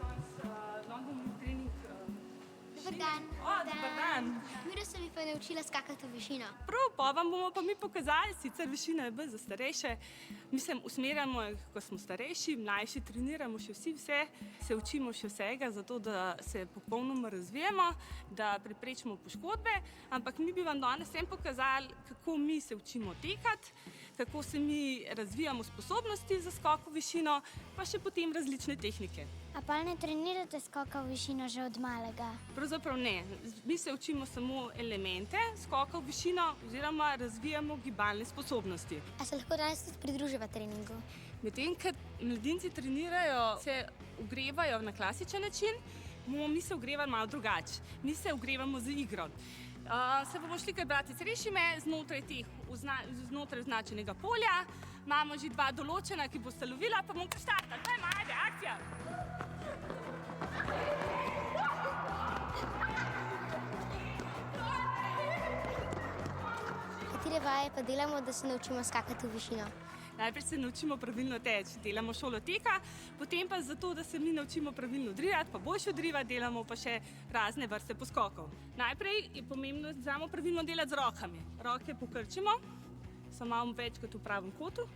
danes bomo trening. Dober dan. Dober dan. Mira se mi pa je naučila skakati v višino. Prav, pa vam bomo pa mi pokazali, sicer višina je bolj za starejše. Mislim, usmerjamo jih, ko smo starejši, mlajši, treniramo še vsi vse, se učimo še vsega, zato da se popolnoma razvijemo, da preprečimo poškodbe, ampak mi bi vam danes vsem pokazali, kako mi se učimo tekati, kako se mi razvijamo sposobnosti za skok v višino, pa še potem različne tehnike. A pa ne trenirate skoka v višino že od malega? Pravzaprav ne. Mi se učimo samo elemente skoka v višino oziroma razvijamo gibalne sposobnosti. A se lahko danes tudi pridruživa treningu? Medtem, ko mladinci trenirajo, se ogrevajo na klasičen način, bomo mi se ogrevali malo drugače. Mi se ogrevamo z igro. Se bomo šli kar bratec Rešime znotraj označenega polja. Imamo že dva določena, ki bosta lovila, pa bomo kar štartali. Dajmo, ajde, akcija! Katere vaje pa delamo, da se naučimo skakati v višino? Najprej se naučimo pravilno teči, delamo šolo teka, potem pa zato, da se mi naučimo pravilno drivati, pa boljše drivati, delamo pa še razne vrste poskokov. Najprej je pomembno, da znamo pravilno delati z rokami. Roke pokrčimo, so malo več kot v pravem kotu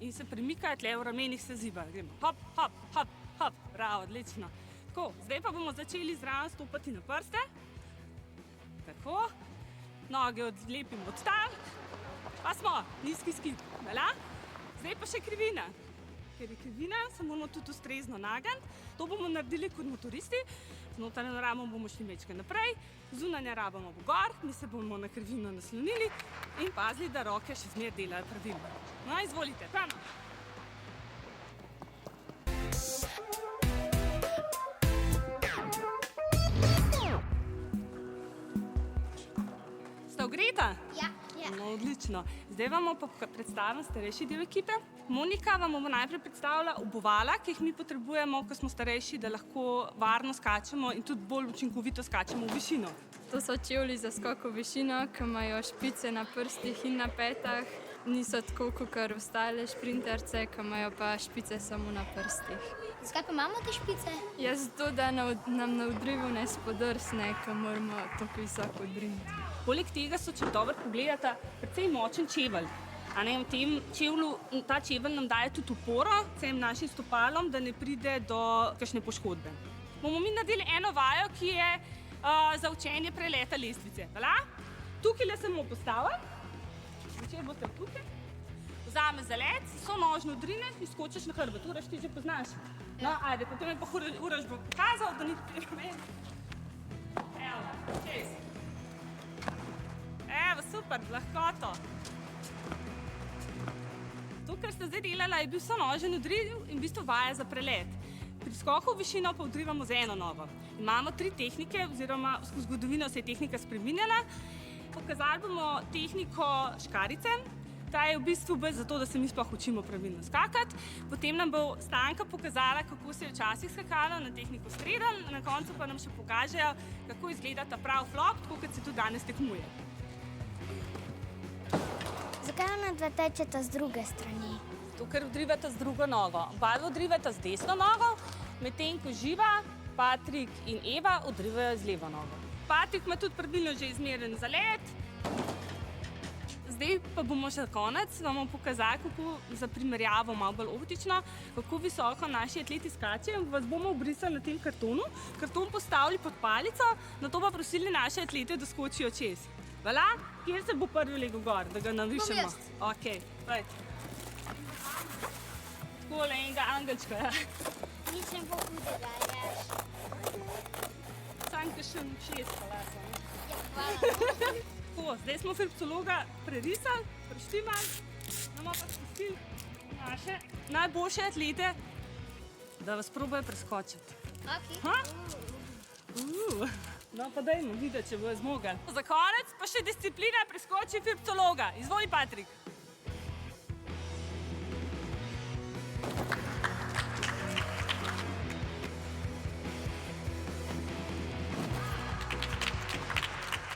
in se premikajo, tle v ramenih se zibajo. Gremo hop, hop, hop, hop, bravo, odlično. Tako, zdaj pa bomo začeli zraven stopati na prste. Tako, noge odlepimo od tal. Pa smo, nizki skip, velja? Zdaj pa še krivina. Ker je krivina, se moramo tudi ustrezno nagniti. To bomo naredili kot motoristi. Z notranjo ramo bomo šli mečke naprej, zunanja raba bo gor, mi se bomo na krivino naslonili in pazili, da roke še zmeraj delajo pravilno. No, izvolite, pramo. Ste ogreta? Ja. No, odlično. Zdaj vam predstavim starejši del ekipe. Monika vam bo najprej predstavila obuvala, ki jih mi potrebujemo, ko smo starejši, da lahko varno skačemo in tudi bolj učinkovito skačemo v višino. To so čevlji za skok v višino, ki imajo špice na prstih in na petah. Niso tako kot ostale šprinterce, ki imajo pa špice samo na prstih. Zakaj pa imamo te špice? Zato, da nam na odrivu ne spodrsne, ko moramo tako visoko odriniti. Poleg tega so, če dobro pogledate, precej močen čevelj. V tem čevlju, ta čevelj nam daje tudi oporo vsem našim stopalom, da ne pride do kakšne poškodbe. Bomo mi naredili eno vajo, ki je za učenje preleta lestvice. Tukaj le se bomo postavili. Začeli boste tukaj. Vzame zalet, so nožno odrine in skočiš na hrbet. Uraš, ti že poznaš. No, ajde, potem je pa Uraš bo pokazal, da ni treba meni. Evo, čez. Evo, super, lahkoto. To, kar ste zdaj delala, je bil sonožen odriv in v bistvu vaja za prelet. Pri skoku v višino pa odrivamo z eno nogo. Imamo 3 tehnike, oziroma skozi zgodovino se je tehnika spreminjala. Pokazali bomo tehniko škarice. Ta je v bistvu bolj zato, da se mi sploh učimo pravilno skakati. Potem nam bo Stanka pokazala, kako se je včasih skakalo na tehniko streden. Na koncu pa nam še pokažejo, kako izgleda ta prav flop, tako kot se tudi danes tekmuje. Zakaj ona dva tečeta z druge strani? To, ker odrivata z drugo nogo. Oba odrivata z desno nogo, medtem ko Živa, Patrik in Eva odrivajo z levo nogo. Patrik ima tudi pravilno že izmeren zalet. Zdaj pa bomo še konec vam pokazali, kako za primerjavo malo bolj optično, kako visoko naši atleti skačejo. Vas bomo obrisali na tem kartonu, karton postavili pod palico, nato pa prosili naše atlete, da skočijo čez. Vala, kjer se bo prvi legel gor, da ga navišemo? Ok, pojď. Takole enega angelčka. Nič ne bo hudega, Aljaž. Sam kakšen 6 palasa. Ja, hvala. Tako, zdaj smo hrbtologa prerisali, preštimali, bomo pa spustili naše najboljše atlete, da vas probajo preskočiti. No pa dajmo videti, če bojo zmogli. Za konec pa še disciplina preskoči hrbtologa. Izvoli, Patrik.